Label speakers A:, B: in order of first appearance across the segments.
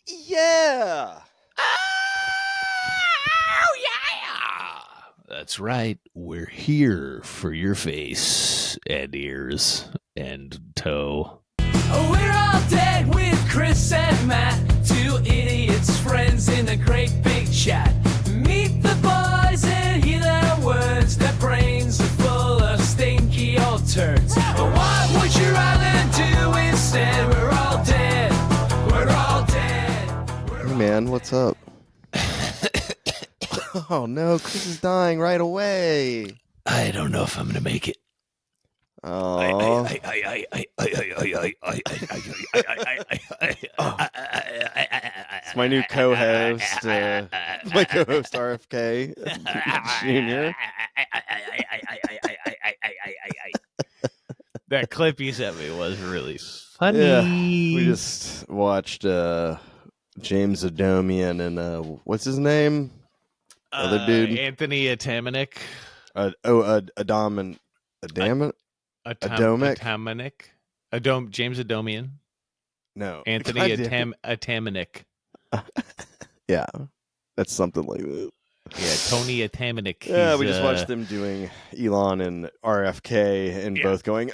A: Yeah.
B: Oh, yeah. That's right. We're here for your face and ears and toe.
C: We're all dead with Chris and Matt, two idiots, friends in a great big chat. Meet the boys and hear their words. Their brains are full of stinky old turds. But what would you rather do instead? We're all dead. We're all dead.
A: Hey, man, what's up? Oh, no, Chris is dying right away.
B: I don't know if I'm going to make it.
A: Oh. It's my new co-host, RFK Jr.
B: That clip you sent me was really funny.
A: Yeah, we just watched James Adomian and what's his name? Other dude,
B: Anthony Atamanik.
A: Adomic.
B: James Adomian.
A: No,
B: Anthony Atamanik.
A: Yeah, that's something like that.
B: Yeah, Tony Atamanik.
A: Yeah, we just watched them doing Elon and RFK and both going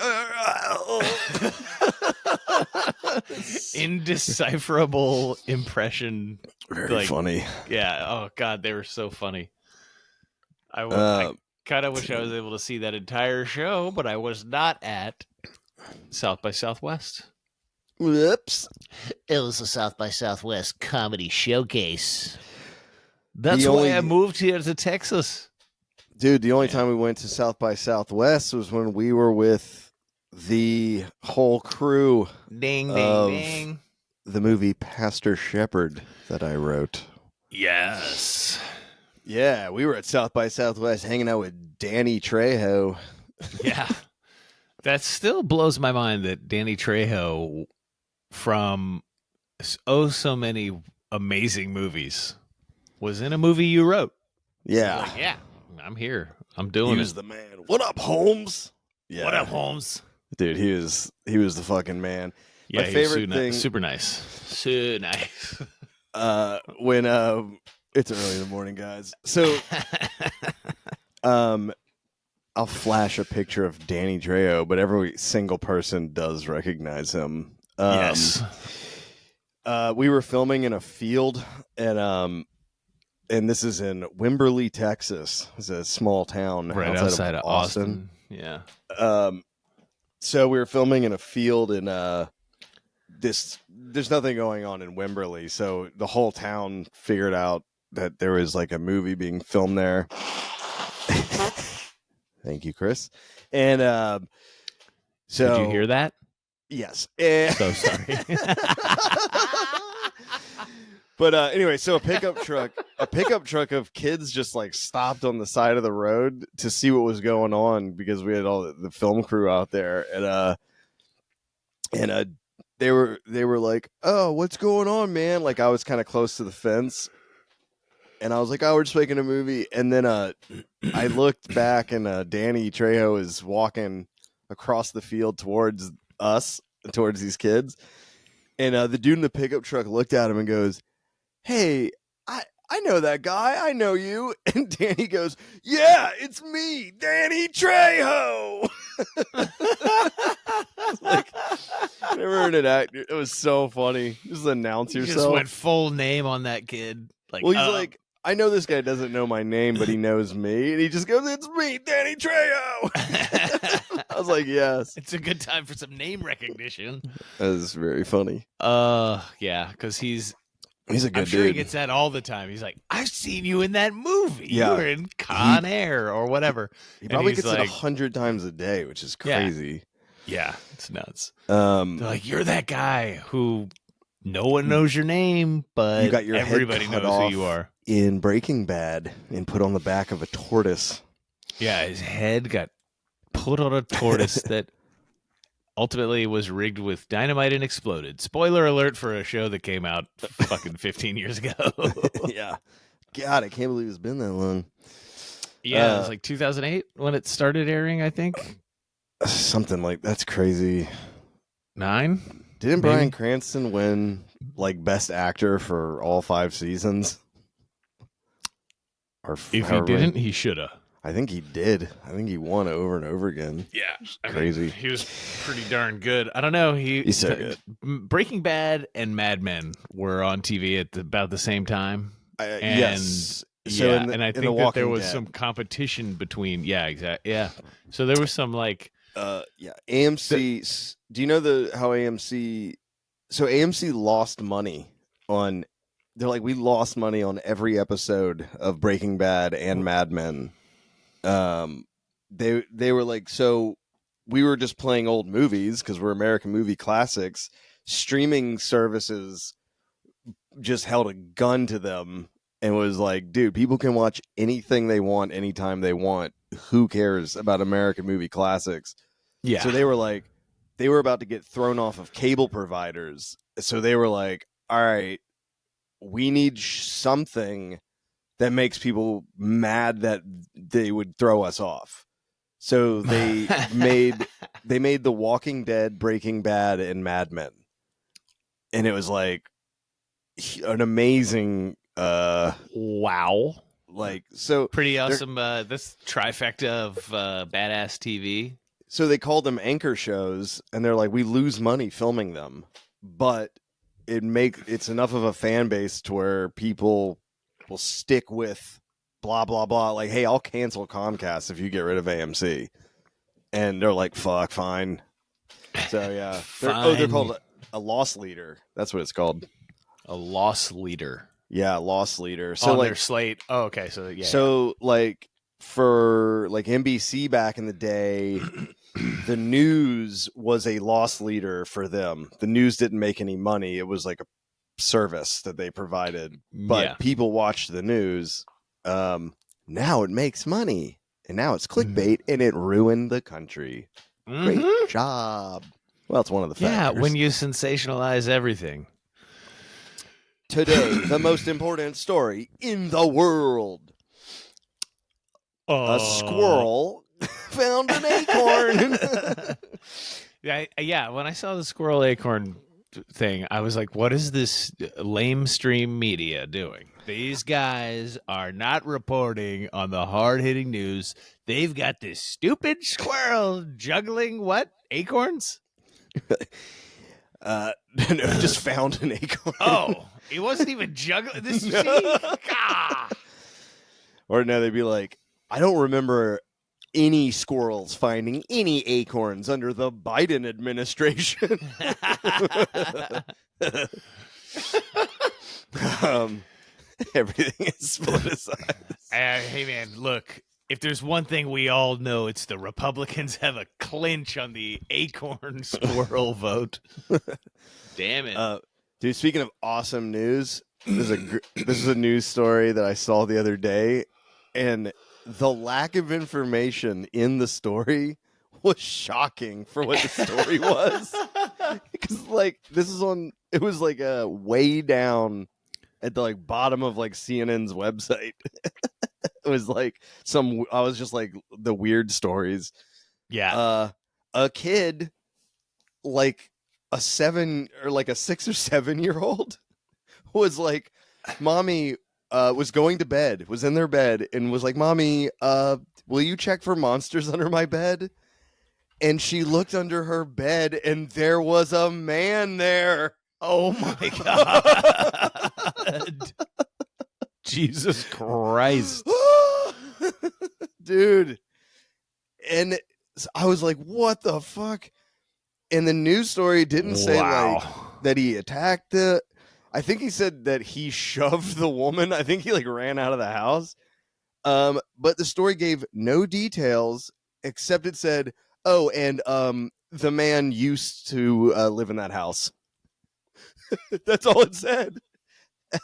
B: indecipherable impression.
A: Very funny.
B: Yeah. Oh God, they were so funny. I kind of wish I was able to see that entire show, but I was not at South by Southwest.
A: Whoops.
B: It was the South by Southwest comedy showcase. That's why I moved here to Texas.
A: Dude, the only time we went to South by Southwest was when we were with the whole crew
B: Ding.
A: The movie Pastor Shepherd that I wrote.
B: Yes.
A: Yeah, we were at South by Southwest hanging out with Danny Trejo.
B: Yeah. That still blows my mind that Danny Trejo from so many amazing movies was in a movie you wrote.
A: Yeah.
B: So yeah, I'm here. I'm doing
A: He was
B: it.
A: the man. What up, Holmes? Yeah.
B: What up, Holmes?
A: Dude, he was the fucking man.
B: Yeah,
A: my favorite thing,
B: super nice. So nice.
A: when it's early in the morning, guys. So I'll flash a picture of Danny Trejo, but every single person does recognize him.
B: Yes.
A: We were filming in a field and this is in Wimberley, Texas. It's a small town
B: right outside of Austin. Yeah.
A: So we were filming in a field and there's nothing going on in Wimberley. So the whole town figured out that there was like a movie being filmed there. Thank you, Chris. And so
B: did you hear that?
A: Yes.
B: So sorry.
A: But anyway, so a pickup truck of kids just like stopped on the side of the road to see what was going on because we had all the film crew out there, and they were like, "Oh, what's going on, man?" Like I was kind of close to the fence, and I was like, "Oh, we're just making a movie." And then I looked back, and Danny Trejo is walking across the field towards us, towards these kids, and the dude in the pickup truck looked at him and goes, "Hey, I know that guy. I know you." And Danny goes, "Yeah, it's me, Danny Trejo." Like, I never heard it act. It was so funny. Just announce yourself.
B: Just went full name on that kid. Like,
A: well, he's like, I know this guy doesn't know my name, but he knows me. And he just goes, "It's me, Danny Trejo." I was like, yes.
B: It's a good time for some name recognition.
A: That was very funny.
B: Yeah, because he's a good
A: dude.
B: Sure he gets that all the time. He's like, "I've seen you in that movie.
A: Yeah.
B: You were in Con Air or whatever."
A: He probably gets it 100 times a day, which is crazy.
B: Yeah, it's nuts. They're like, "You're that guy who no one knows your name, but
A: you got your
B: everybody
A: head cut
B: knows
A: off
B: who you are."
A: In Breaking Bad and put on the back of a tortoise.
B: Yeah, his head got put on a tortoise that ultimately was rigged with dynamite and exploded. Spoiler alert for a show that came out fucking 15 years ago.
A: Yeah. God, I can't believe it's been that long.
B: Yeah, it was like 2008 when it started airing, I think.
A: Something like that's crazy.
B: 9?
A: Didn't
B: Maybe.
A: Bryan Cranston win like best actor for all 5 seasons? Or
B: If he
A: however
B: didn't,
A: many-
B: he shoulda.
A: I think he did. I think he won over and over again.
B: Yeah,
A: Crazy.
B: he was pretty darn good. I don't know.
A: He's so good.
B: Breaking Bad and Mad Men were on TV at about the same time. And
A: Yes. So
B: yeah,
A: in the,
B: and I
A: in
B: think
A: The
B: that there
A: Walking
B: was
A: Dead,
B: some competition between. Yeah, exactly. Yeah, so there was some like.
A: AMC. Do you know how AMC? So AMC lost money on. They're like, we lost money on every episode of Breaking Bad and Mad Men. They were like, so we were just playing old movies because we're American movie classics. Streaming services just held a gun to them and was like, dude, people can watch anything they want anytime they want. Who cares about American movie classics?
B: Yeah.
A: So they were like, they were about to get thrown off of cable providers. So they were like, all right, we need something that makes people mad that they would throw us off. So they made The Walking Dead, Breaking Bad, and Mad Men. And it was like an amazing
B: wow.
A: like, so
B: Pretty awesome. This trifecta of badass TV.
A: so they called them anchor shows, and they're like, we lose money filming them, but it's enough of a fan base to where people will stick with blah blah blah. Like, hey, I'll cancel Comcast if you get rid of AMC, and they're like, fuck, fine. So yeah, they're called a loss leader. That's what it's called.
B: A loss leader.
A: Yeah, loss leader. So
B: On
A: like
B: their slate. Oh, okay. So yeah.
A: So like for like NBC back in the day, the news was a loss leader for them. The news didn't make any money. It was like a service that they provided, but
B: Yeah.
A: people watched the news. Now it makes money, and now it's clickbait, and it ruined the country.
B: Mhm.
A: Great job. Well, it's one of the
B: Yeah,
A: factors.
B: when you sensationalize everything.
A: Today, the most important story in the world. A squirrel found an acorn.
B: Yeah, when I saw the squirrel acorn thing, I was like, what is this lamestream media doing? These guys are not reporting on the hard-hitting news. They've got this stupid squirrel juggling what? Acorns?
A: No, just found an acorn.
B: Oh, he wasn't even juggling. This
A: No.
B: see? Ah.
A: Or no, they'd be like, I don't remember any squirrels finding any acorns under the Biden administration. Everything is politicized.
B: Hey, man, look. If there's one thing we all know, it's the Republicans have a clinch on the acorn squirrel vote. Damn it.
A: Dude, speaking of awesome news, this is a news story that I saw the other day, and the lack of information in the story was shocking for what the story was. Because like it was like way down at the like bottom of like CNN's website. It was like I was just like the weird stories.
B: Yeah.
A: A kid, like a 6 or 7 year old, was like, mommy was going to bed, was in their bed, and was like, mommy, will you check for monsters under my bed? And she looked under her bed, and there was a man there.
B: Oh my God. Jesus Christ.
A: Dude. And I was like, what the fuck? And the news story didn't say like that he attacked it. I think he said that he shoved the woman. I think he like ran out of the house. But the story gave no details except it said, oh, and the man used to live in that house. That's all it said.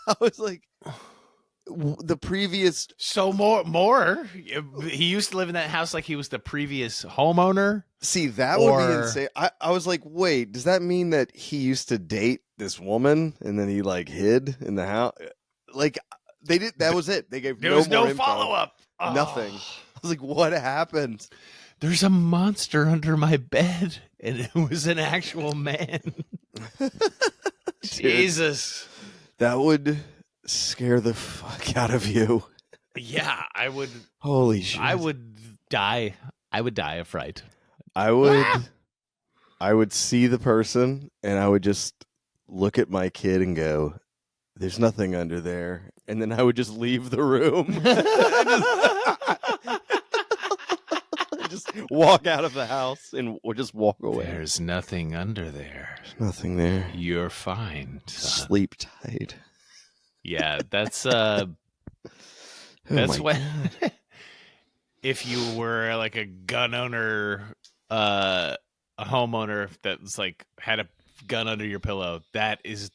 A: I was like, the previous.
B: So more. He used to live in that house like he was the previous homeowner.
A: See, that would be insane. I was like, wait, does that mean that he used to date this woman and then he like hid in the house? Like they did. That was it. They gave
B: There was no
A: more info.
B: follow up.
A: Nothing. I was like, what happened?
B: there's a monster under my bed, and it was an actual man. Jesus.
A: That would scare the fuck out of you.
B: Yeah, I would.
A: Holy shit.
B: I would die. I would die of fright.
A: I would see the person and I would just look at my kid and go, there's nothing under there. And then I would just leave the room. Just walk out of the house or just walk away.
B: There's nothing under there.
A: There's nothing there.
B: You're fine, son.
A: Sleep tight.
B: Yeah, that's
A: Oh
B: when if you were like a gun owner, a homeowner that was like had a gun under your pillow, that is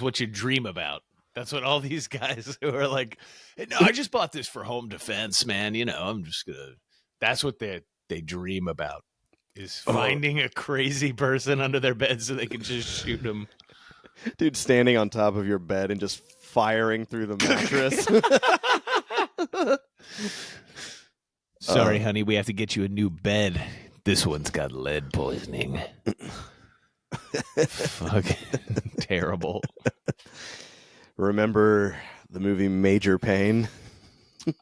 B: what you dream about. That's what all these guys who are like, hey, no, I just bought this for home defense, man. You know, I'm just gonna. That's what they dream about, is finding a crazy person under their bed so they can just shoot them.
A: Dude, standing on top of your bed and just firing through the mattress.
B: Sorry, honey, we have to get you a new bed. This one's got lead poisoning. Fucking terrible.
A: Remember the movie Major Pain?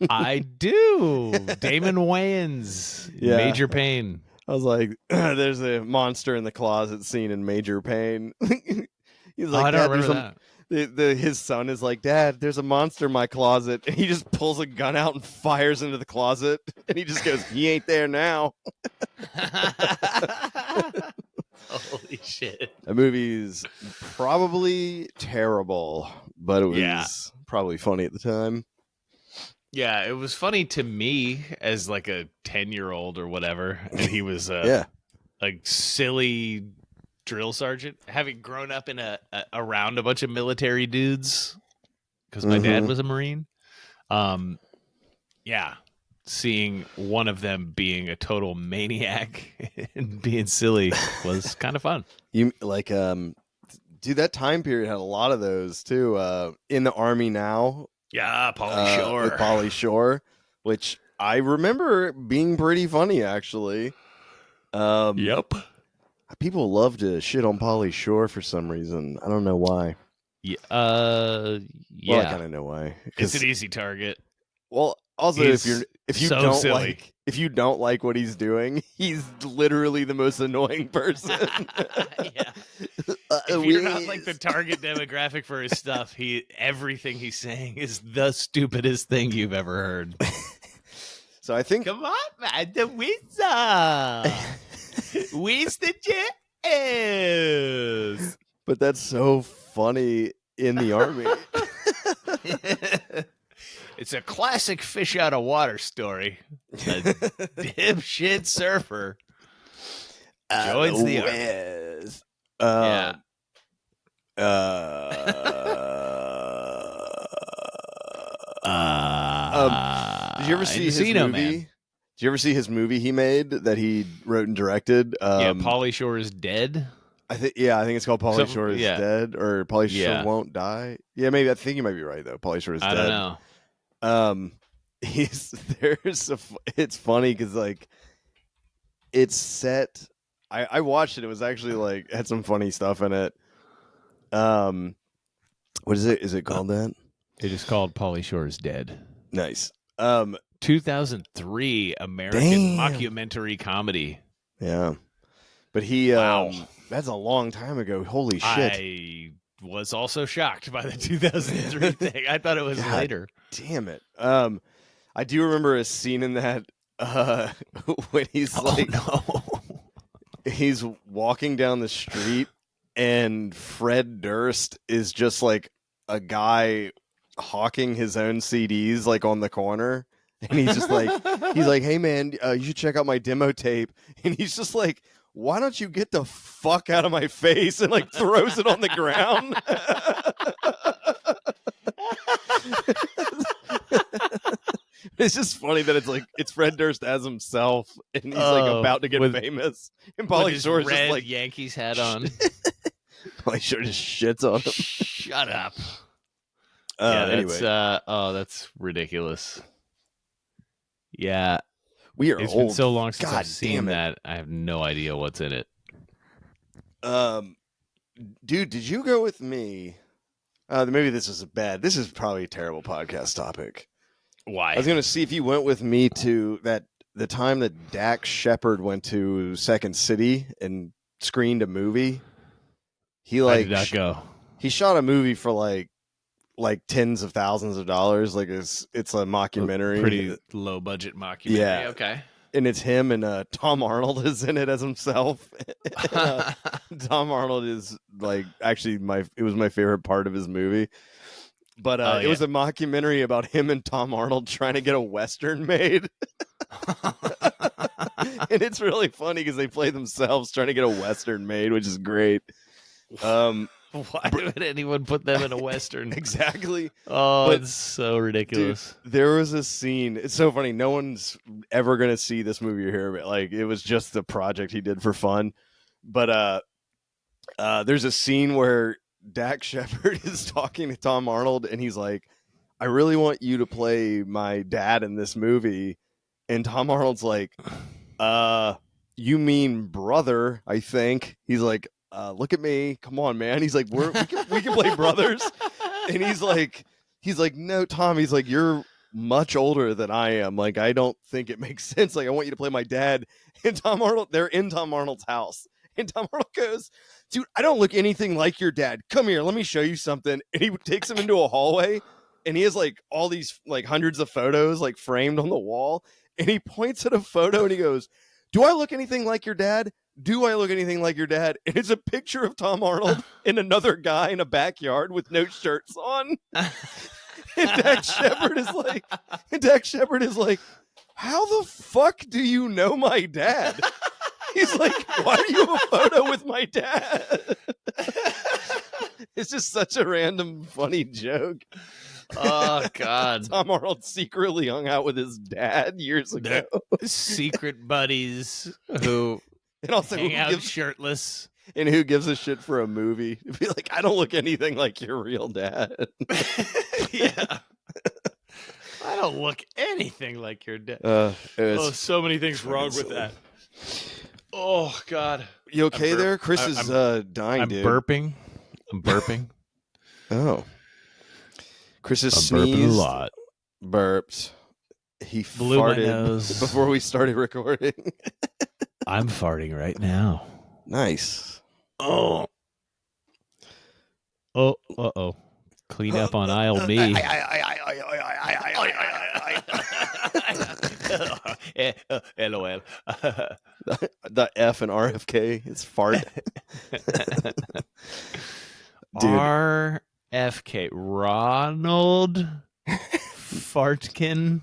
B: I do. Damon Wayans.
A: Yeah.
B: Major Pain.
A: I was like, there's a monster in the closet scene in Major Pain. He's like,
B: I don't
A: "Dad,
B: remember that.
A: his son is like, Dad, there's a monster in my closet. And he just pulls a gun out and fires into the closet. And he just goes, he ain't there now.
B: Holy shit.
A: That movie's probably terrible, but it was probably funny at the time.
B: Yeah, it was funny to me as like a 10-year-old or whatever. And he was a silly drill sergeant, having grown up in around a bunch of military dudes because my dad was a Marine. Seeing one of them being a total maniac and being silly was kind of fun.
A: You like, dude, that time period had a lot of those too. In the Army now,
B: Yeah, Pauly Shore.
A: with Pauly Shore, which I remember being pretty funny actually.
B: Yep.
A: People love to shit on Pauly Shore for some reason. I don't know why.
B: Yeah.
A: Well, I kind of know why.
B: It's an easy target.
A: Well, also
B: He's
A: if you
B: so
A: don't
B: silly.
A: like what he's doing, he's literally the most annoying person.
B: Yeah. If you're not like the target demographic for his stuff, everything he's saying is the stupidest thing you've ever heard.
A: So I think
B: Come on, man, the wizard. Where's the jazz?
A: but that's so funny in the Army.
B: It's a classic fish out of water story. A dipshit surfer joins the army.
A: Yeah. Did you ever see his
B: Encino
A: movie?
B: Man.
A: Did you ever see his movie he made that he wrote and directed?
B: Pauly Shore is dead.
A: I think it's called Pauly Shore is
B: yeah.
A: Dead, or Pauly Shore
B: Yeah.
A: Won't Die. Yeah, maybe. I think you might be right though. Pauly Shore is
B: I
A: Dead.
B: don't know.
A: It's funny because like it's set. I watched it. It was actually like had some funny stuff in it. What is it? Is it called that?
B: It is called Pauly Shore is Dead.
A: Nice.
B: 2003 American
A: Damn.
B: mockumentary comedy.
A: Yeah, but he.
B: Wow.
A: That's a long time ago. Holy shit!
B: I was also shocked by the 2003 thing. I thought it was
A: God
B: later.
A: Damn it. I do remember a scene in that when he's he's walking down the street and Fred Durst is just like a guy hawking his own CDs like on the corner, and he's just like hey man, you should check out my demo tape, and he's just like, why don't you get the fuck out of my face, and like throws it on the ground. It's just funny that it's Fred Durst as himself, and he's like about to get famous, and
B: With
A: Pauly
B: his
A: Shore is
B: red
A: just like
B: Yankees hat on.
A: Pauly Shore just shits on him.
B: Shut up.
A: Anyway,
B: that's that's ridiculous. Yeah.
A: We are
B: It's
A: old.
B: been so long since
A: God
B: I've seen
A: damn it.
B: that. I have no idea what's in it.
A: Dude, did you go with me? Maybe this is bad. This is probably a terrible podcast topic.
B: Why?
A: I was going to see if you went with me to the time that Dax Shepard went to Second City and screened a movie. He
B: I did not go.
A: He shot a movie for like tens of thousands of dollars. Like it's a mockumentary,
B: Pretty low budget mockumentary.
A: Yeah.
B: Okay.
A: and it's him and Tom Arnold is in it as himself. Tom Arnold is like actually it was my favorite part of his movie. But it was a mockumentary about him and Tom Arnold trying to get a Western made. And it's really funny because they play themselves trying to get a Western made, which is great.
B: Why would anyone put them in a Western?
A: Exactly.
B: Oh, it's so ridiculous.
A: Dude, there was a scene. It's so funny. No one's ever going to see this movie or hear it. Like, it was just the project he did for fun. But there's a scene where Dax Shepard is talking to Tom Arnold, and he's like, I really want you to play my dad in this movie. And Tom Arnold's like, you mean brother, I think. He's like, look at me. Come on, man. He's like, we can play brothers. And he's like, no, Tom. He's like, you're much older than I am. Like, I don't think it makes sense. Like, I want you to play my dad. And Tom Arnold, they're in Tom Arnold's house. And Tom Arnold goes, dude, I don't look anything like your dad. Come here. Let me show you something. And he takes him into a hallway. And he has like all these like hundreds of photos like framed on the wall. And he points at a photo and he goes, do I look anything like your dad? Do I look anything like your dad? And it's a picture of Tom Arnold and another guy in a backyard with no shirts on. And Dax Shepard is like, how the fuck do you know my dad? He's like, why do you have a photo with my dad? It's just such a random funny joke.
B: Oh, God.
A: Tom Arnold secretly hung out with his dad years ago.
B: Secret buddies who
A: And also,
B: hang out shirtless.
A: And who gives a shit for a movie? To be like, I don't look anything like your real dad.
B: Yeah. I don't look anything like your dad. So many things wrong with that. Oh, God.
A: You okay there? Chris is dying,
B: I'm
A: dude.
B: burping. I'm burping.
A: Oh. Chris is
B: I'm burping
A: sneezed.
B: a lot.
A: Burped. He
B: Blew my
A: farted
B: nose.
A: before we started recording.
B: I'm farting right now.
A: Nice.
B: Oh. Uh-oh. Clean up on aisle B. LOL.
A: The F in RFK is fart. Dude.
B: RFK. Ronald Fartkin.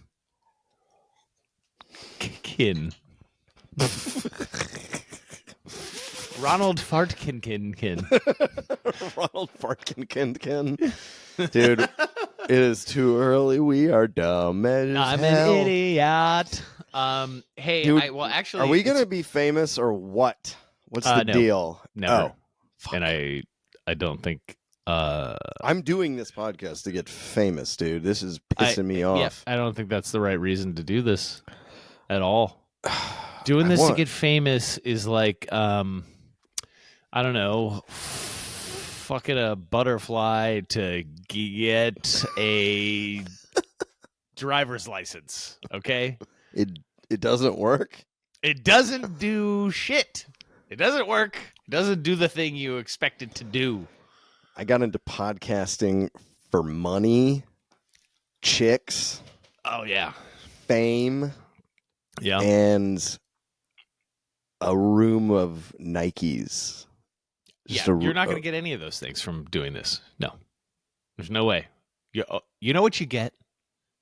B: Ronald Fartkin.
A: Ronald Fartkin. Dude, it is too early. We are dumb as
B: I'm
A: hell.
B: an idiot. Hey,
A: Dude,
B: actually,
A: are we gonna be famous or what? What's the
B: no,
A: deal?
B: never.
A: Oh, fuck.
B: And I don't think.
A: I'm doing this podcast to get famous, dude. This is pissing me off.
B: Yeah, I don't think that's the right reason to do this at all. Doing this to get famous is like, I don't know, fucking a butterfly to get a driver's license. Okay,
A: It doesn't work.
B: it doesn't do shit. It doesn't work. It doesn't do the thing you expect it to do.
A: I got into podcasting for money, chicks,
B: Oh yeah,
A: fame,
B: yeah.
A: and a room of Nikes.
B: You're not going to get any of those things from doing this. No, there's no way. You know what you get?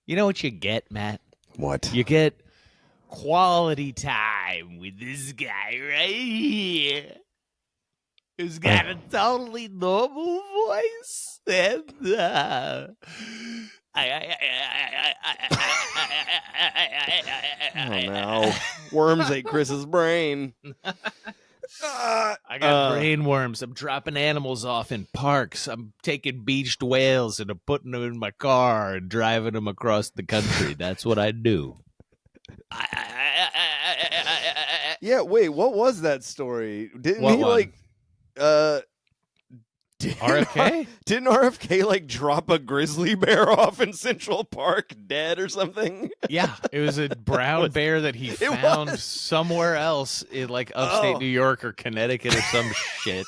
B: You know what you get, Matt?
A: What?
B: You get quality time with this guy right here, who's got a totally normal voice. And,
A: Oh no! Worms ate Chris's brain.
B: I got brain worms. I'm dropping animals off in parks. I'm taking beached whales and I'm putting them in my car and driving them across the country. That's what I do.
A: Yeah, wait, what was that story? Didn't
B: What
A: he
B: one?
A: like
B: RFK?
A: Didn't RFK like drop a grizzly bear off in Central Park dead or something?
B: Yeah, it was a brown bear that he found somewhere else in like upstate New York or Connecticut or some shit.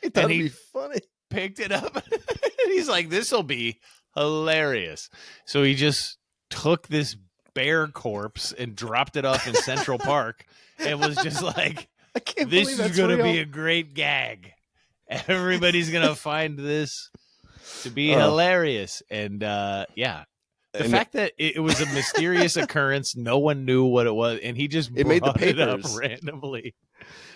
A: I thought
B: And
A: it'd
B: he
A: be funny.
B: picked it up and he's like, this'll be hilarious. So he just took this bear corpse and dropped it off in Central Park and was just like,
A: I can't
B: this
A: believe
B: is
A: that's
B: going to
A: real.
B: be a great gag. Everybody's going to find this to be hilarious. And yeah, the fact that it was a mysterious occurrence, no one knew what it was, and he just
A: It made the
B: brought it up
A: papers.
B: randomly.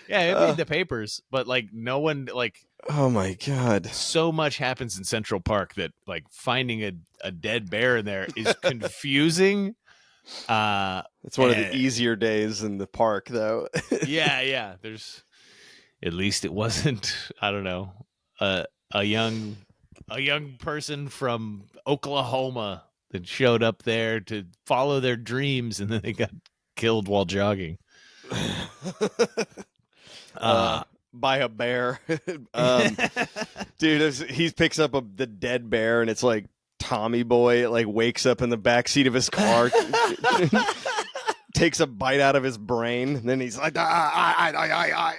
B: Yeah, it made the papers, but like no one, like,
A: Oh my god.
B: so much happens in Central Park that like finding a dead bear in there is confusing.
A: It's one of the easier days in the park though.
B: yeah. There's, at least it wasn't, I don't know, a young person from Oklahoma that showed up there to follow their dreams and then they got killed while jogging.
A: By a bear. Dude, he picks up the dead bear and it's like Tommy Boy. It like wakes up in the backseat of his car, takes a bite out of his brain, and then he's like, I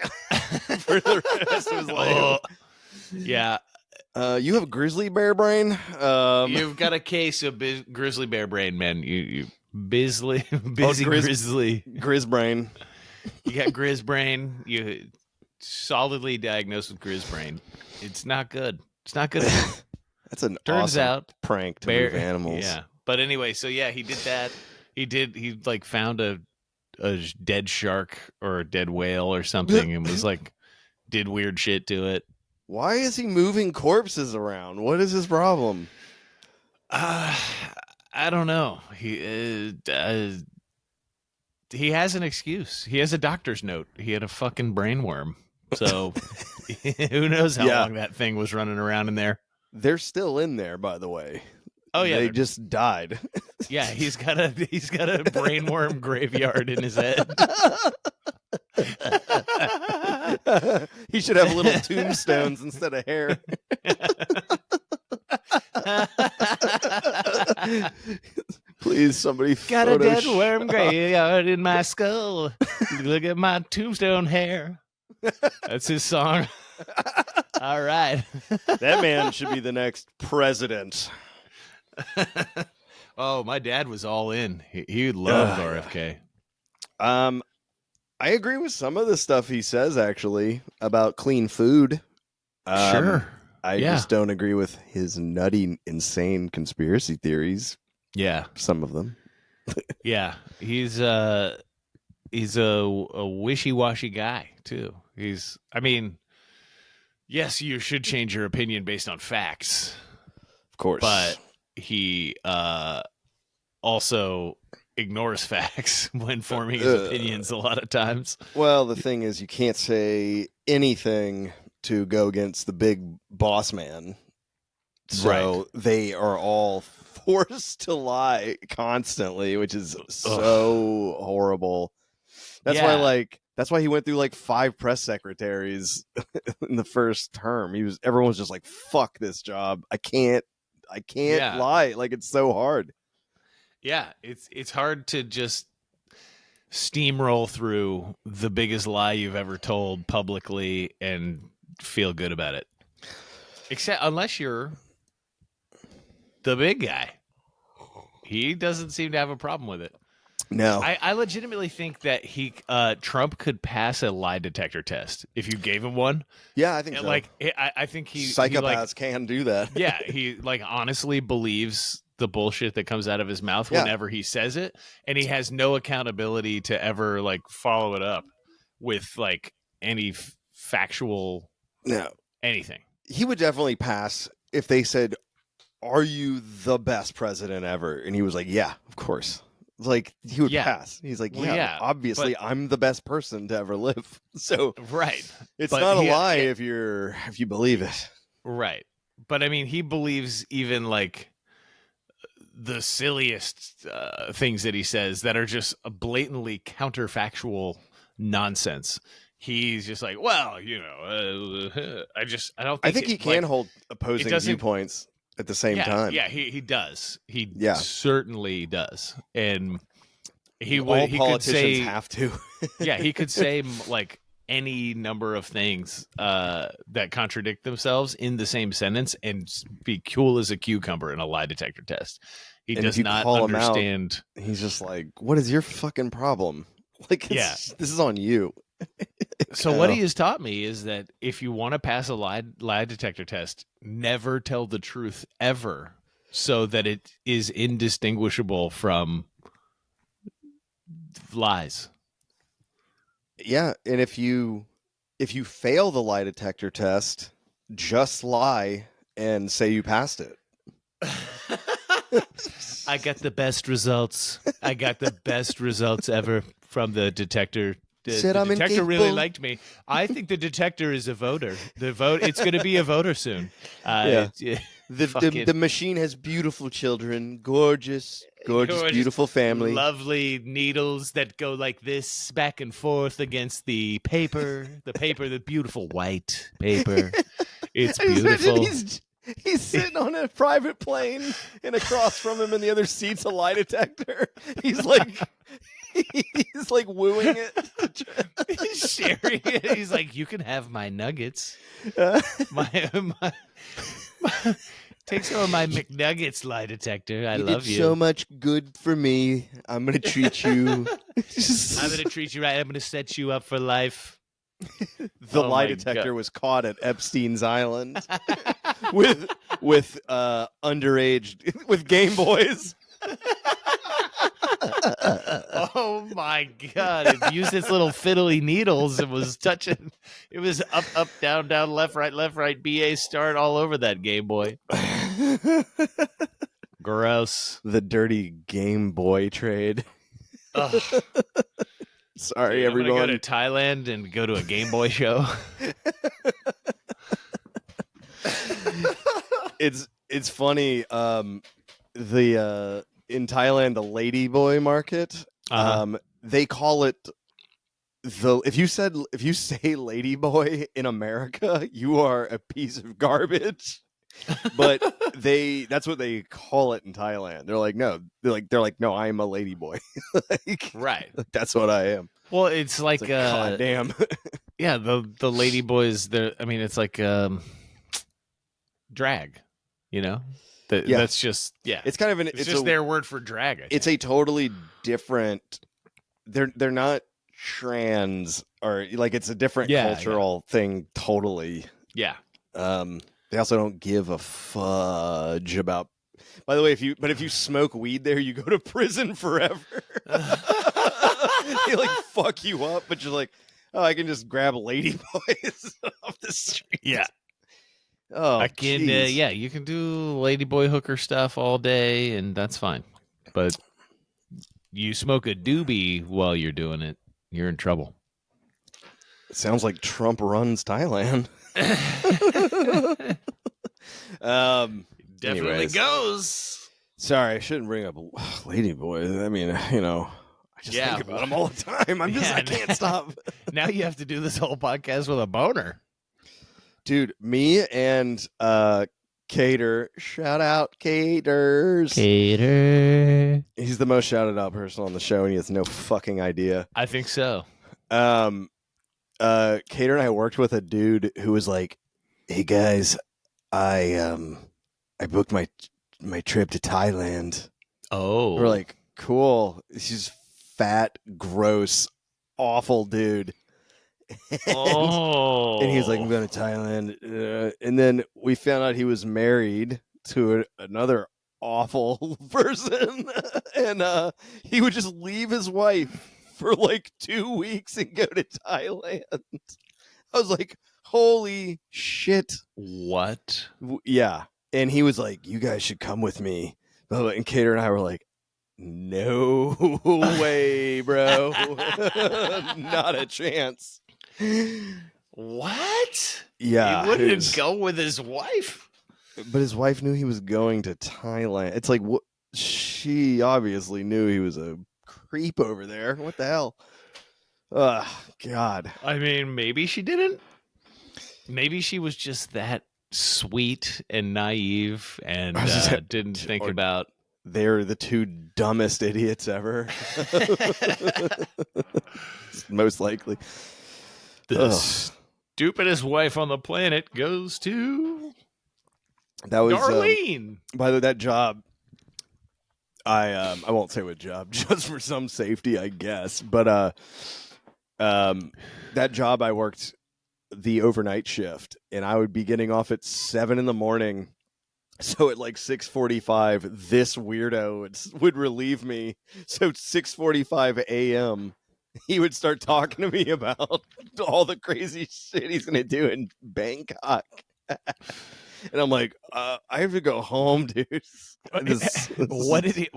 A: for the rest of his life.
B: Yeah.
A: You have a grizzly bear brain?
B: You've got a case of grizzly bear brain, man. You busy
A: Grizz
B: grizzly.
A: brain.
B: You got grizz brain. You solidly diagnosed with grizz brain. It's not good. It's not good.
A: That's an
B: Turns
A: awesome
B: out
A: prank to
B: bear
A: move animals.
B: Yeah. But anyway, so yeah, he did that. He like found a dead shark or a dead whale or something and was like did weird shit to it.
A: Why is he moving corpses around? What is his problem?
B: I don't know. He has an excuse. He has a doctor's note. He had a fucking brainworm. So who knows how long that thing was running around in there.
A: They're still in there, by the way.
B: Oh yeah,
A: they just died.
B: Yeah, he's got a brainworm graveyard in his head.
A: He should have little tombstones instead of hair. Please, somebody
B: Got a dead worm graveyard in my skull. Look at my tombstone hair. That's his song. All right.
A: That man should be the next president.
B: Oh, my dad was all in. He loved RFK.
A: I agree with some of the stuff he says, actually, about clean food.
B: Sure.
A: I just don't agree with his nutty, insane conspiracy theories.
B: Yeah.
A: Some of them.
B: Yeah. He's a wishy-washy guy, too. Yes, you should change your opinion based on facts.
A: Of course.
B: But he also ignores facts when forming his opinions a lot of times.
A: Well, the thing is, you can't say anything to go against the big boss man. So they are all forced to lie constantly, which is so horrible. That's why he went through like 5 press secretaries in the first term. Everyone was just like, fuck this job. I can't lie. Like, it's so hard.
B: Yeah, it's hard to just steamroll through the biggest lie you've ever told publicly and feel good about it. Except unless you're the big guy. He doesn't seem to have a problem with it.
A: No.
B: I legitimately think that Trump could pass a lie detector test if you gave him one.
A: Yeah, I think so.
B: Like, I think
A: psychopaths can do that.
B: Yeah, he like honestly believes the bullshit that comes out of his mouth whenever he says it, and he has no accountability to ever like follow it up with like any factual anything.
A: He would definitely pass if they said, "Are you the best president ever?" And he was like, "Yeah, of course." Like, he would pass. He's like, obviously, I'm the best person to ever live. So it's not a lie if you believe it.
B: Right. But I mean, he believes even like the silliest things that he says that are just a blatantly counterfactual nonsense. He's just like, well, you know, I don't think
A: I think he can hold
B: it
A: opposing
B: doesn't-
A: viewpoints at the same time.
B: Yeah, he does. He
A: Yeah.
B: certainly does. And he
A: All
B: he could
A: politicians
B: say,
A: have to.
B: yeah, he could say like any number of things that contradict themselves in the same sentence and be cool as a cucumber in a lie detector test. He
A: And if
B: does
A: you
B: not
A: call him out,
B: understand.
A: He's just like, what is your fucking problem? Like, this is on you.
B: So what he has taught me is that if you want to pass a lie detector test, never tell the truth ever, so that it is indistinguishable from lies.
A: Yeah, and if you fail the lie detector test, just lie and say you passed it.
B: I got the best results. I got the best results ever from the detector.
A: Said
B: The
A: I'm
B: detector really
A: incapable.
B: liked me. I think the detector is a voter. It's going to be a voter soon.
A: Yeah.
B: Fucking
A: The machine has beautiful children, gorgeous, beautiful family.
B: lovely needles that go like this back and forth against the paper. The beautiful white paper. It's
A: I just imagine
B: beautiful.
A: He's sitting on a private plane, and across from him in the other seat's a lie detector. He's like wooing it.
B: He's sharing it. He's like, you can have my nuggets. My take some of my McNuggets, lie detector. I love
A: did
B: you.
A: so much good for me. I'm gonna treat you.
B: I'm gonna treat you right. I'm gonna set you up for life.
A: The
B: Oh
A: lie
B: my
A: detector
B: God.
A: was caught at Epstein's Island with underage with Game Boys.
B: Oh my God! It used its little fiddly needles and was touching. It was up, down, left, right. BA start all over that Game Boy. Gross.
A: The dirty Game Boy trade.
B: Ugh.
A: Sorry,
B: Dude, I'm
A: everyone.
B: gonna go to Thailand and go to a Game Boy show.
A: It's funny. The in Thailand, the lady boy market. They call it if you say lady boy in America, you are a piece of garbage. But that's what they call it in Thailand. They're like, no, I'm a lady boy. Like,
B: Right.
A: that's what I am.
B: Well, it's like,
A: God damn.
B: yeah, the lady boys. I mean, it's like drag. You know, that's just
A: It's kind of
B: it's just their word for drag. I think.
A: It's a totally different. They're not trans or like it's a different cultural thing. Totally.
B: Yeah.
A: They also don't give a fudge about. By the way, if you smoke weed there, you go to prison forever. They like fuck you up, but you're like, oh, I can just grab lady boys off the street.
B: Yeah.
A: Oh,
B: I can.
A: jeez.
B: You can do ladyboy hooker stuff all day, and that's fine. But you smoke a doobie while you're doing it, you're in trouble.
A: It sounds like Trump runs Thailand.
B: Definitely
A: anyways.
B: goes.
A: Sorry, I shouldn't bring up lady boys. I mean, you know, I just think about them all the time. I can't stop.
B: Now you have to do this whole podcast with a boner.
A: Dude, me and Cater, shout out Caters.
B: Cater.
A: He's the most shouted out person on the show, and he has no fucking idea.
B: I think so.
A: Cater and I worked with a dude who was like, "Hey guys, I booked my trip to Thailand."
B: Oh,
A: We're like, "Cool." He's fat, gross, awful dude. And he was like, "I'm going to Thailand," and then we found out he was married to another awful person, and he would just leave his wife for like 2 weeks and go to Thailand. I was like, "Holy shit!"
B: what?
A: Yeah, and he was like, "You guys should come with me." And Cater and I were like, "No way, bro! Not a chance."
B: What?
A: Yeah,
B: He wouldn't go with his wife.
A: but his wife knew he was going to Thailand. It's like, she obviously knew he was a creep over there. What the hell? God.
B: I mean, maybe she didn't. Maybe she was just that sweet and naive and didn't think about.
A: They're the two dumbest idiots ever. Most likely.
B: The stupidest wife on the planet goes to
A: that was
B: Darlene.
A: By the way, that job, I won't say what job, just for some safety, I guess. But that job, I worked the overnight shift, and I would be getting off at 7 a.m. So at like 6:45, this weirdo would relieve me. So 6:45 a.m., he would start talking to me about all the crazy shit he's gonna do in Bangkok. And I'm like, I have to go home, dude.
B: What did he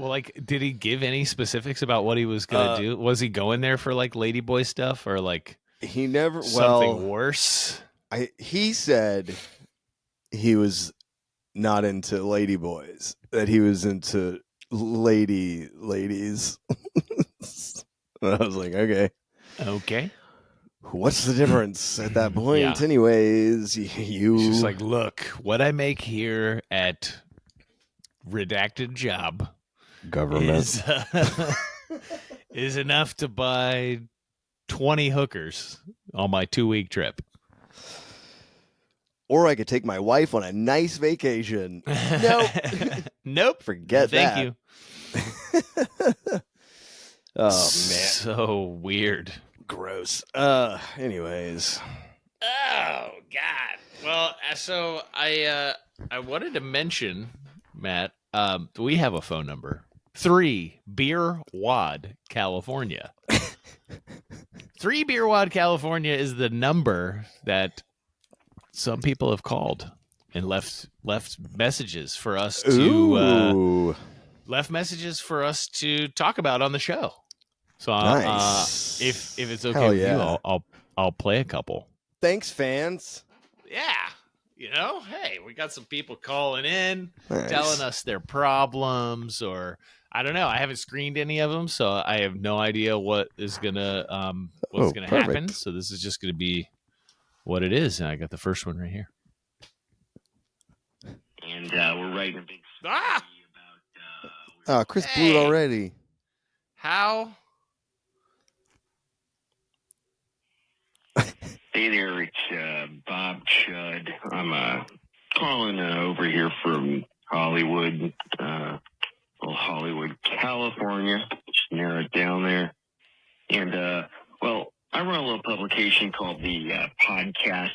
B: did he give any specifics about what he was gonna do? Was he going there for like ladyboy stuff or like
A: he never
B: something worse?
A: He said he was not into ladyboys, that he was into ladies. And I was like, okay. What's the difference at that point?
B: Yeah.
A: Anyways,
B: It's just like, look, what I make here at redacted job
A: government
B: is enough to buy 20 hookers on my 2-week trip.
A: Or I could take my wife on a nice vacation. Nope.
B: Nope.
A: Forget that.
B: Thank you.
A: Oh, man.
B: So weird.
A: Gross. Anyways.
B: Oh God. Well, so I wanted to mention, Matt, we have a phone number. 3 Beer Wad, California. 3 Beer Wad, California is the number that some people have called and left messages for us to talk about on the show. So
A: nice.
B: If it's okay with you, I'll play a couple.
A: Thanks, fans.
B: Yeah. Hey, we got some people calling in,
A: nice.
B: telling us their problems, or I don't know. I haven't screened any of them, so I have no idea what is gonna happen. So this is just gonna be what it is, and I got the first one right here.
D: And we're writing a big story
A: about. Chris blew it already.
B: How?
D: Hey there, it's Bob Chud. I'm calling over here from Hollywood, California. Just narrow it down there. And, well, I run a little publication called the Podcast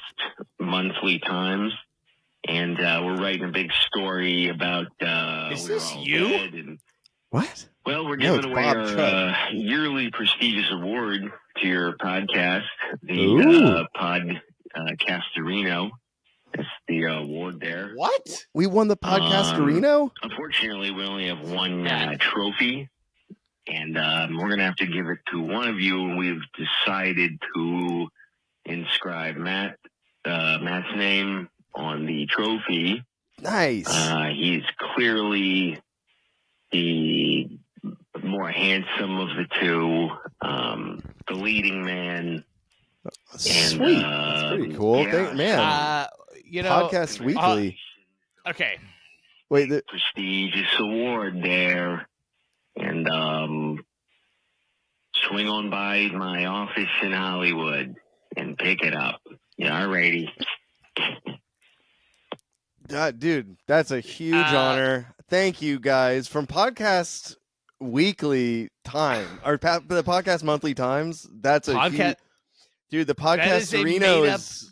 D: Monthly Times. And we're writing a big story about...
B: Is this you?
A: What?
D: Well, we're giving away
A: Bob
D: our
A: Chud.
D: Yearly prestigious award to your podcast, the Podcastarino. That's the award there.
A: What? We won the Podcastarino?
D: Unfortunately, we only have one trophy, and we're going to have to give it to one of you, and we've decided to inscribe Matt's name on the trophy.
A: Nice.
D: He's clearly the more handsome of the two, the leading man.
A: Sweet. That's pretty cool.
D: Yeah.
A: Man. Podcast Weekly.
B: Okay.
A: Wait.
D: Prestigious award there. And swing on by my office in Hollywood and pick it up. Yeah, alrighty.
A: Dude, that's a huge honor. Thank you, guys. From Podcast Weekly Time, or the Podcast Monthly Times, that's a huge... Dude, the Podcastarino is...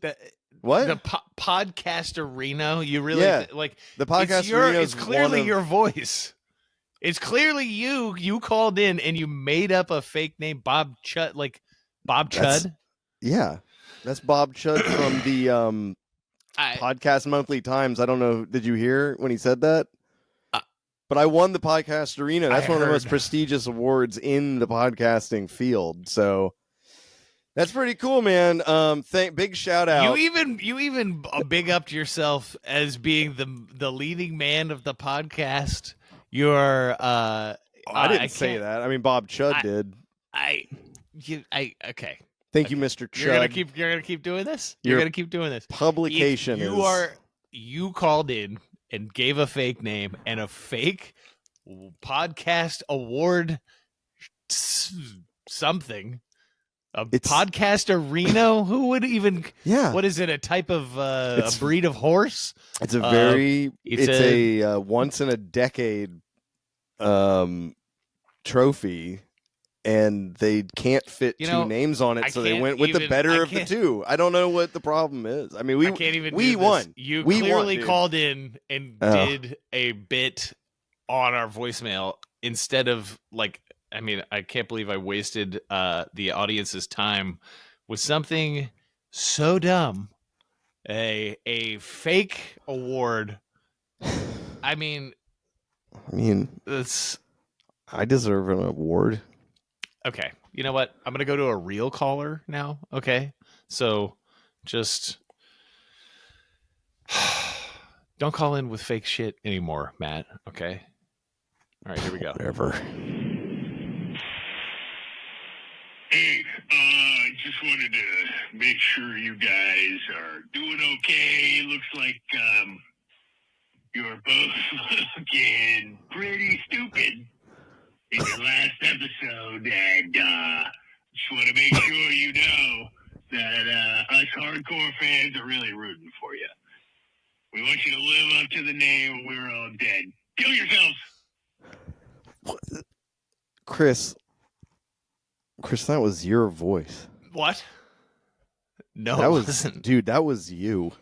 A: What?
B: The Podcastarino? You really... Like,
A: the Podcastarino
B: it's clearly your voice. It's clearly you. You called in and you made up a fake name, Bob Chud. Like, Bob Chud?
A: Yeah. That's Bob Chud from the... Podcast Monthly Times. I don't know. Did you hear when he said that? But I won the Podcastarino. That's one of the most prestigious awards in the podcasting field. So that's pretty cool, man. Big shout out.
B: You even big upped yourself as being the leading man of the podcast. You're
A: I didn't say
B: can't-
A: that. I mean, Bob Chud did.
B: Okay.
A: Thank you, Mr. Chud.
B: You're gonna keep doing this.
A: Your
B: You're gonna keep doing this.
A: Publication
B: You called in and gave a fake name and a fake podcast award something.
A: It's-
B: Podcastarino? Who would even?
A: Yeah.
B: What is it? A type of a breed of horse?
A: It's a very.
B: it's
A: It's a once in a decade trophy, and they can't fit two names on it,
B: I
A: so they
B: can't
A: went with the
B: even-
A: better
B: I
A: of the
B: can't-
A: two. I don't know what the problem is. I mean,
B: I can't even.
A: we
B: do
A: won.
B: This. You
A: We
B: clearly
A: won, dude.
B: called in and did a bit on our voicemail instead of like. I mean, I can't believe I wasted the audience's time with something so dumb. A fake award. I mean,
A: it's. I deserve an award.
B: Okay. You know what? I'm going to go to a real caller now. Okay. So just don't call in with fake shit anymore, Matt. Okay. All right. Here we go.
A: Whatever.
E: Hey, just wanted to make sure you guys are doing okay. Looks like, you're both looking pretty stupid in your last episode, and, just want to make sure you know that, us hardcore fans are really rooting for you. We want you to live up to the name We're All Dead. Kill yourselves!
A: Chris, that was your voice.
B: What? No,
A: that
B: it
A: was,
B: wasn't.
A: dude. That was you.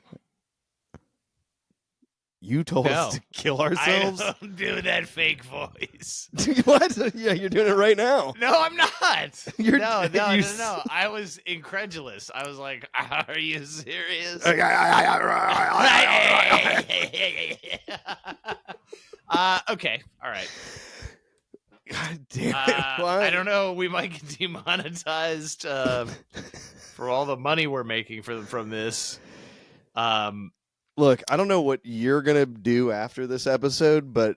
A: You told us to kill ourselves.
B: I don't do that fake voice.
A: What? Yeah, you're doing it right now.
B: No, I'm not.
A: You're-
B: no.
A: you
B: I was incredulous. I was like, "Are you serious?" Okay. All right.
A: God damn it!
B: I don't know. We might get demonetized for all the money we're making from this.
A: Look, I don't know what you're gonna do after this episode, but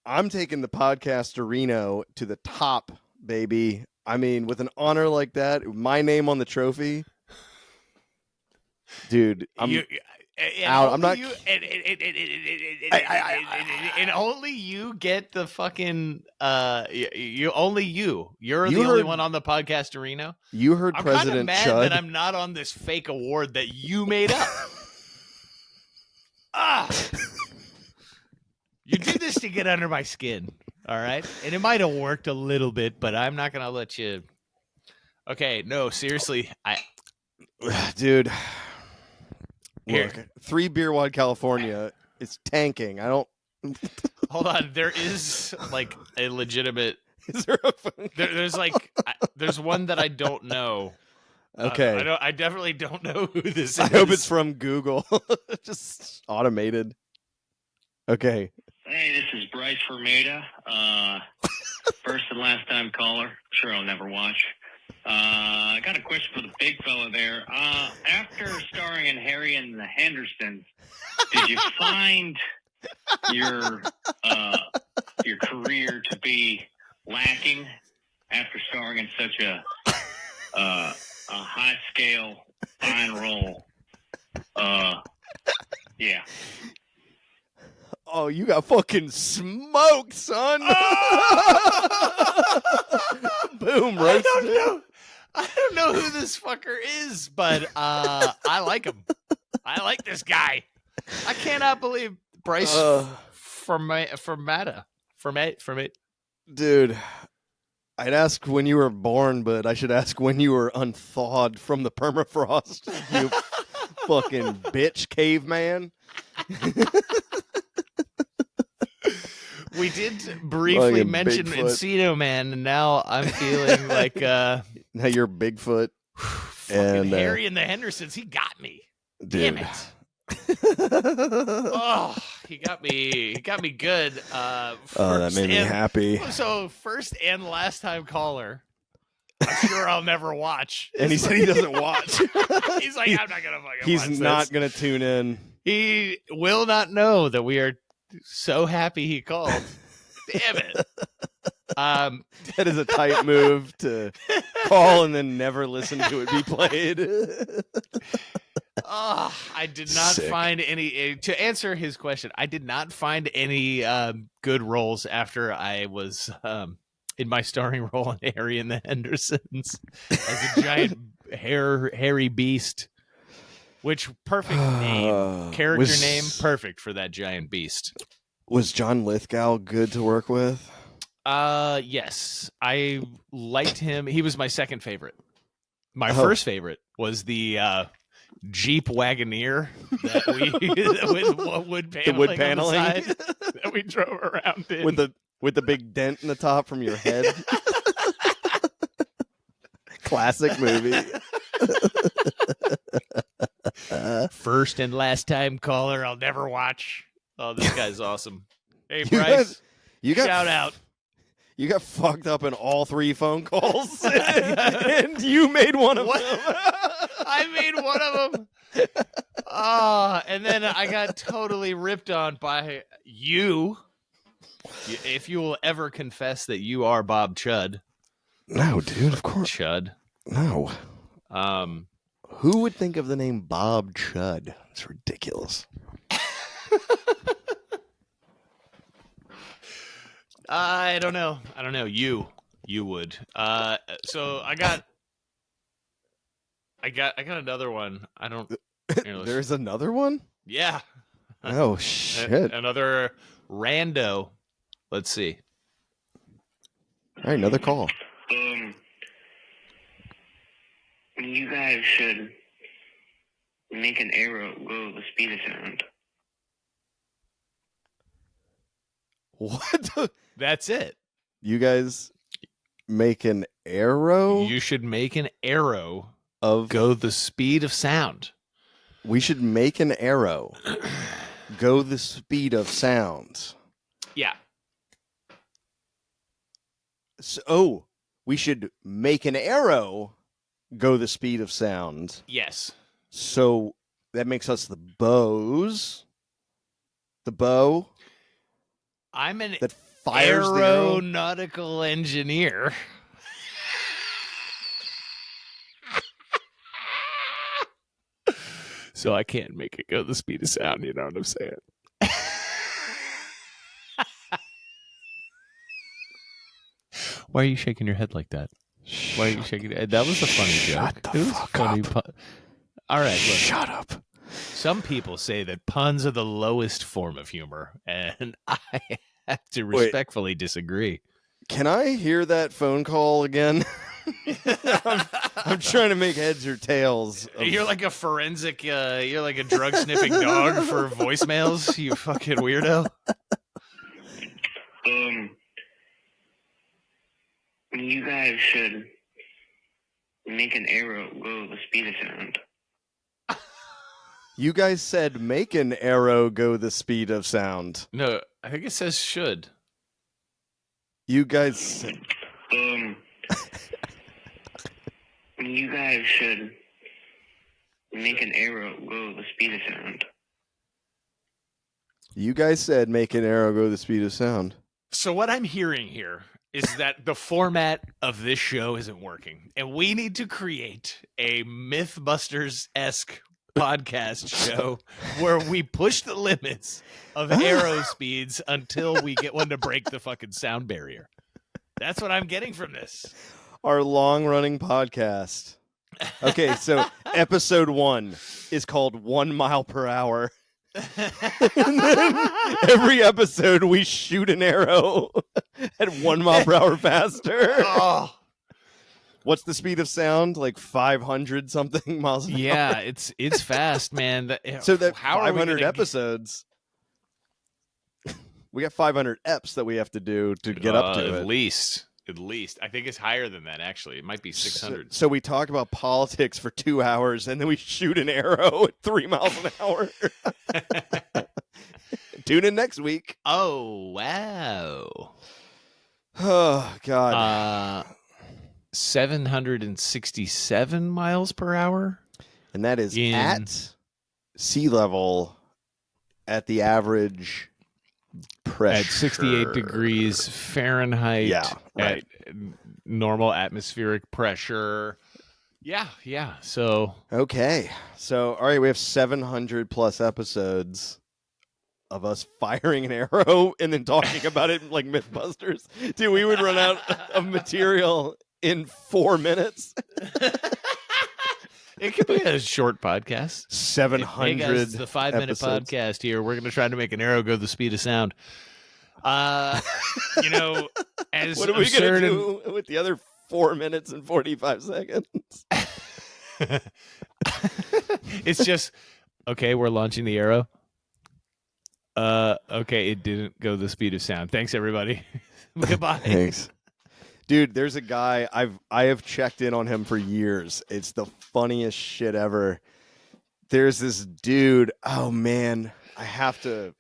A: I'm taking the Podcastarino to the top, baby. I mean, with an honor like that, my name on the trophy, dude. I'm out. I'm not.
B: And only you get the fucking. You're the only
A: heard-
B: one on the Podcastarino.
A: You heard
B: I'm kind of
A: President
B: mad
A: Chud.
B: that I'm not on this fake award that you made up. You did this to get under my skin, all right? And it might have worked a little bit, but I'm not gonna let you. Okay, no, seriously,
A: Dude.
B: Here.
A: Look, 3 Beer Wad California is tanking. I don't.
B: hold on. There is like a legitimate.
A: Is there a
B: There's like there's one that I don't know.
A: Okay.
B: I definitely don't know who this is.
A: I hope it's from Google. Just automated. Okay.
D: Hey, this is Bryce Fermata. First and last time caller. Sure, I'll never watch. I got a question for the big fella there. After starring in Harry and the Hendersons, did you find your career to be lacking after starring in such a high scale fine role? Yeah.
A: Oh, you got fucking smoked, son. Boom, right?
B: I don't know who this fucker is, but I like him. I like this guy. I cannot believe Bryce Fermata.
A: Dude, I'd ask when you were born, but I should ask when you were unthawed from the permafrost. You fucking bitch caveman.
B: We did briefly
A: Fucking
B: mention
A: Bigfoot.
B: Encino Man, and now I'm feeling like
A: Now you're Bigfoot.
B: fucking
A: And,
B: Harry and the Hendersons. He got me.
A: Dude.
B: Damn it. Oh, he got me good.
A: Oh, that made me
B: and-
A: happy.
B: So first and last time caller. I'm sure I'll never watch.
A: And he said he doesn't watch.
B: He's like, I'm not gonna fucking
A: He's
B: watch
A: not
B: this.
A: going to tune in.
B: He will not know that we are so happy he called. Damn it.
A: That is a tight move to call and then never listen to it be played.
B: I did not
A: Sick.
B: find any. To answer his question, I did not find any good roles after I was in my starring role in Harry and the Hendersons as a giant hairy beast. Which perfect name, character name, perfect for that giant beast.
A: Was John Lithgow good to work with?
B: Yes, I liked him. He was my second favorite. My
A: Oh.
B: first favorite was the Jeep Wagoneer that we with wood paneling,
A: The wood
B: on
A: paneling?
B: the side that we drove around in.
A: with the big dent in the top from your head. Classic movie.
B: First and last time caller, I'll never watch. Oh, this guy's awesome. Hey,
A: You
B: Bryce,
A: You got
B: shout out.
A: You got fucked up in all 3 phone calls, and you made one of
B: What?
A: them.
B: I made one of them. And then I got totally ripped on by you. If you will ever confess that you are Bob Chud.
A: No, dude, of course.
B: Chud.
A: No.
B: Um,
A: Who would think of the name Bob Chud? It's ridiculous.
B: I don't know. You would. So I got another one. I don't.
A: There's another one?
B: Yeah.
A: Oh, shit.
B: Another rando. Let's see.
A: All right, another call.
D: You guys should make an arrow go the speed of sound.
A: What?
B: That's it.
A: You guys make an arrow
B: You should make an arrow
A: of...
B: go the speed of sound.
A: We should make an arrow go the speed of sound.
B: Yeah.
A: So, we should make an arrow go the speed of sound.
B: Yes.
A: So, that makes us the bows. The bow
B: I'm an
A: that fires the arrow.
B: aeronautical engineer. So I can't make it go the speed of sound, you know what I'm saying? Why are you shaking your head like that? Why are you shaking your head? That was a funny joke.
A: Shut the
B: It was
A: fuck
B: funny
A: up.
B: All right, look.
A: Shut up.
B: Some people say that puns are the lowest form of humor, and I have to respectfully disagree.
A: Can I hear that phone call again? I'm trying to make heads or tails.
B: You're like a forensic, you're like a drug sniffing dog for voicemails, you fucking weirdo.
D: You guys should make an arrow go the speed of sound.
A: You guys said make an arrow go the speed of sound.
B: No, I think it says should.
A: You guys said...
D: You guys should make an arrow go the speed of sound.
A: You guys said make an arrow go the speed of sound.
B: So what I'm hearing here is that the format of this show isn't working, and we need to create a Mythbusters-esque podcast show where we push the limits of arrow speeds until we get one to break the fucking sound barrier. That's what I'm getting from this.
A: Our long-running podcast. Okay, so episode 1 is called 1 mile per hour. And then every episode we shoot an arrow at 1 mile per hour faster.
B: Oh.
A: What's the speed of sound? Like 500 something miles an hour?
B: Yeah, it's fast, man.
A: So that
B: how are we
A: 500
B: gonna
A: episodes, we got 500 eps that we have to do to get up to
B: at
A: it.
B: At least. I think it's higher than that, actually. It might be 600.
A: So we talk about politics for 2 hours, and then we shoot an arrow at 3 miles an hour. Tune in next week.
B: Oh, wow.
A: Oh, God.
B: 767 miles per hour?
A: And that is
B: in-
A: at sea level at the average Pressure.
B: at 68 degrees Fahrenheit.
A: Yeah, right.
B: At normal atmospheric pressure. Yeah. So
A: Okay. So, all right, we have 700 plus episodes of us firing an arrow and then talking about it like Mythbusters. Dude, we would run out of material in 4 minutes.
B: it could be a short podcast.
A: 700
B: Hey guys, it's the 5-minute
A: episodes.
B: podcast here. We're going to try to make an arrow go the speed of sound. As
A: What are we going
B: absurd
A: to do with the other 4 minutes and 45 seconds?
B: it's just, okay, we're launching the arrow. Okay, it didn't go the speed of sound. Thanks, everybody. Goodbye.
A: Thanks. Dude, there's a guy I have checked in on him for years. It's the funniest shit ever. There's this dude. Oh man, I'll have to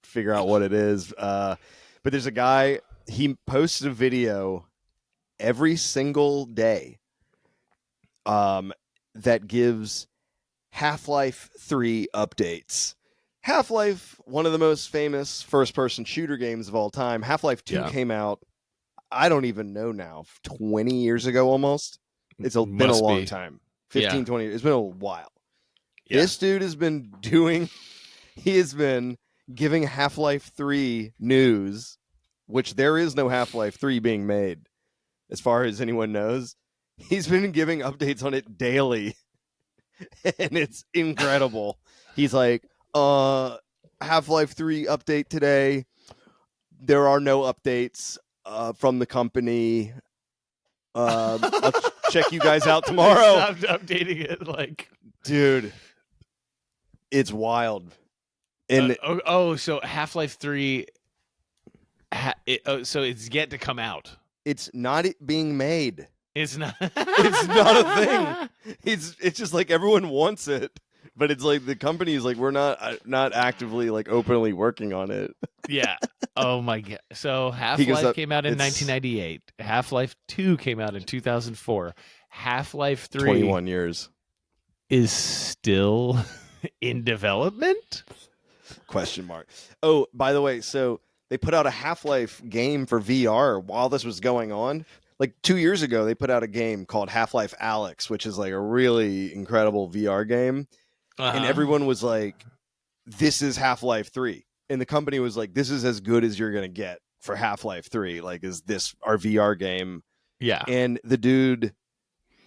A: figure out what it is. But there's a guy. He posts a video every single day. That gives Half-Life 3 updates. Half-Life, one of the most famous first-person shooter games of all time. Half-Life 2 came out, I don't even know now, 20 years ago almost. It's been a long time. 15, 20 years. It's been a while. Yeah. This dude has been giving Half-Life 3 news, which there is no Half-Life 3 being made, as far as anyone knows. He's been giving updates on it daily, and it's incredible. He's like, Half-Life 3 update today. There are no updates from the company. I'll check you guys out tomorrow.
B: Stopped updating it, like,
A: dude, it's wild. And
B: so Half-Life 3, so it's yet to come out.
A: It's not being made.
B: It's not.
A: It's not a thing. It's just like everyone wants it, but it's like the company is like, we're not actively like openly working on it.
B: Yeah. Oh my god. So Half-Life came out in 1998. Half-Life 2 came out in 2004. Half-Life 3
A: 21 years
B: is still in development?
A: Question mark. Oh, by the way, so they put out a Half-Life game for VR while this was going on. Like 2 years ago, they put out a game called Half-Life Alyx, which is like a really incredible VR game. And everyone was like, this is Half-Life 3. And the company was like, this is as good as you're going to get for Half-Life 3. Like, is this our VR game?
B: Yeah.
A: And the dude,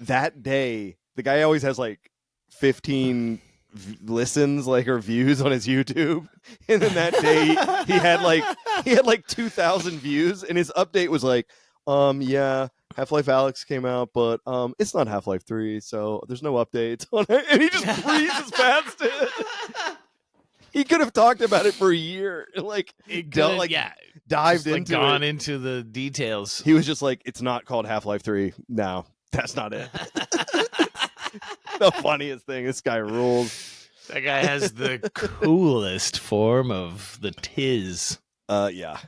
A: that day, the guy always has like 15 listens, like, or views on his YouTube. And then that day, he had like 2,000 views. And his update was like, yeah, Half-Life Alyx came out, but it's not Half-Life 3, so there's no updates on it. And he just breezes past it. He could have talked about it for a year, like, dived into
B: gone
A: it.
B: into the details.
A: He was just like, it's not called Half-Life 3. No, that's not it. The funniest thing, this guy rules.
B: That guy has the coolest form of the tiz.
A: Yeah.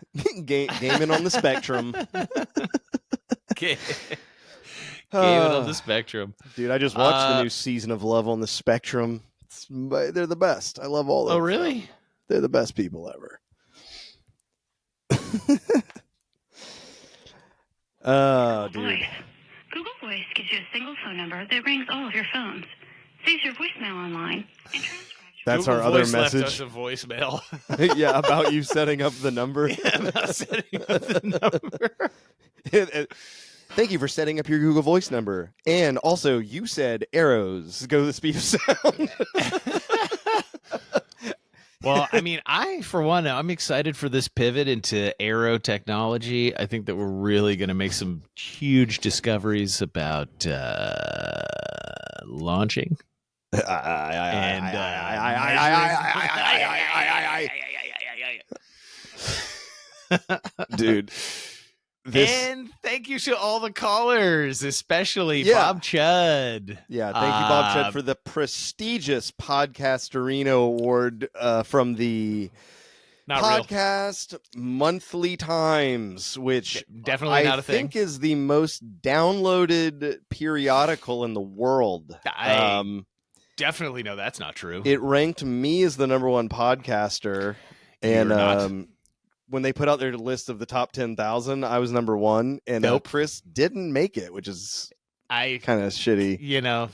A: Gaming on the Spectrum.
B: Gaming on the Spectrum.
A: Dude, I just watched the new season of Love on the Spectrum. They're the best. I love all of them.
B: Oh, really?
A: They're the best people ever. Oh, dude.
F: Voice. Google Voice gives you a single phone number that rings all of your phones, saves your voicemail online, and transcribes.
A: That's
B: Google
A: our other
B: Voice
A: message.
B: left us a voicemail.
A: Yeah, about you setting up the number.
B: Yeah, about setting up the number.
A: Thank you for setting up your Google Voice number. And also, you said arrows go the speed of sound.
B: Well, I mean, for one, I'm excited for this pivot into aero technology. I think that we're really going to make some huge discoveries about launching.
A: Dude.
B: And thank you to all the callers, especially Bob Chud.
A: Yeah, thank you, Bob Chud, for the prestigious Podcastarino Award from the Podcast Monthly Times, which
B: definitely not a thing.
A: I think is the most downloaded periodical in the world.
B: I definitely know that's not true.
A: It ranked me as the #1 podcaster. And
B: You're not.
A: when they put out their list of the top 10,000, I was number 1, and
B: Nope.
A: Chris didn't make it, which is
B: I
A: kind of shitty.
B: You know,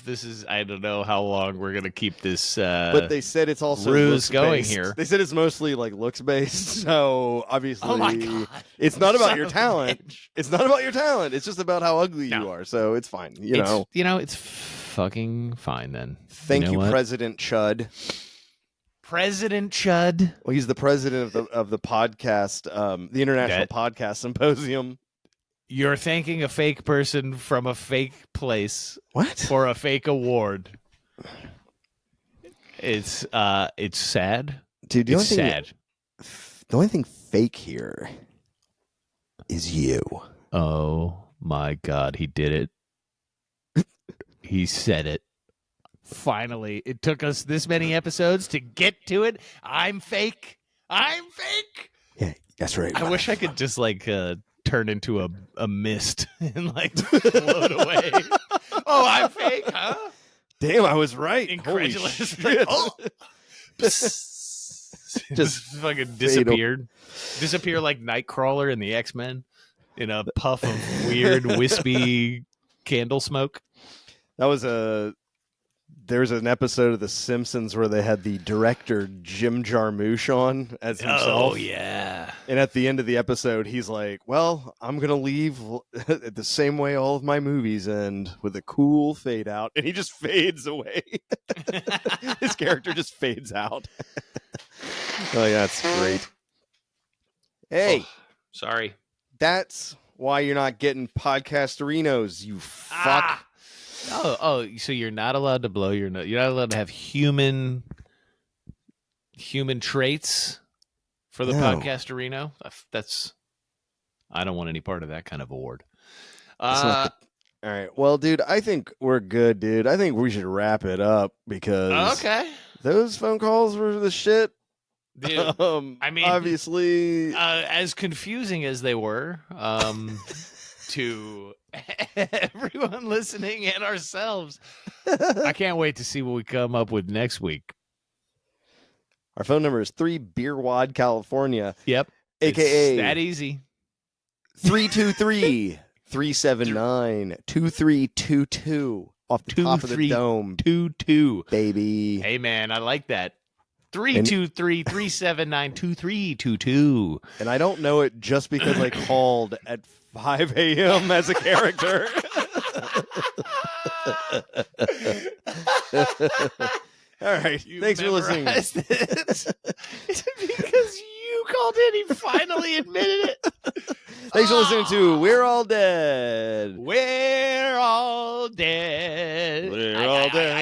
B: I don't know how long we're gonna keep this.
A: But they said it's also
B: ruse
A: looks
B: going
A: based.
B: here.
A: They said it's mostly like looks based. So obviously,
B: oh my god,
A: it's not about
B: Son
A: your
B: of a
A: talent.
B: bitch.
A: It's not about your talent. It's just about how ugly
B: No.
A: you are. So it's fine. You know.
B: It's fucking fine then.
A: Thank you,
B: what?
A: President Chud.
B: President Chud.
A: Well, he's the president of the podcast, the International Podcast Symposium.
B: You're thanking a fake person from a fake place
A: What?
B: for a fake award. It's sad.
A: Dude,
B: It's sad.
A: The only thing fake here is you.
B: Oh my god, he did it. He said it. Finally, it took us this many episodes to get to it. I'm fake. I'm fake.
A: Yeah, that's right.
B: I wish I could just turn into a mist and float away. Oh, I'm fake, huh?
A: Damn, I was right.
B: Incredulous.
A: Holy shit.
B: Oh. Just fucking disappeared. Disappear like Nightcrawler in the X-Men in a puff of weird wispy candle smoke.
A: There's an episode of The Simpsons where they had the director Jim Jarmusch on as himself.
B: Oh yeah.
A: And at the end of the episode, he's like, "Well, I'm gonna leave the same way all of my movies end, with a cool fade out," and he just fades away. His character just fades out. Oh, yeah, that's great. Hey,
B: Sorry.
A: that's why you're not getting Podcastarinos, you fuck.
B: Ah! Oh, so you're not allowed to blow your nose. You're not allowed to have human traits for the
A: No.
B: Podcastarino. I don't want any part of that kind of award.
A: That's not All right. Well, dude, I think we're good, dude. I think we should wrap it up because
B: Okay.
A: those phone calls were the shit.
B: Dude, I mean,
A: obviously,
B: as confusing as they were to everyone listening and ourselves, I can't wait to see what we come up with next week.
A: our phone number is 3 Beer Wad, California,
B: Yep.
A: aka
B: It's that easy.
A: 323-379-2322 off the top of the dome,
B: 22.
A: baby.
B: Hey man, I like that. 323-379-2322.
A: And I don't know it just because I called at 5 a.m. as a character. All right. Thanks for listening.
B: Memorized it. Because you called in, he finally admitted it.
A: Thanks for listening to We're All Dead.
B: We're all dead.
A: We're all dead.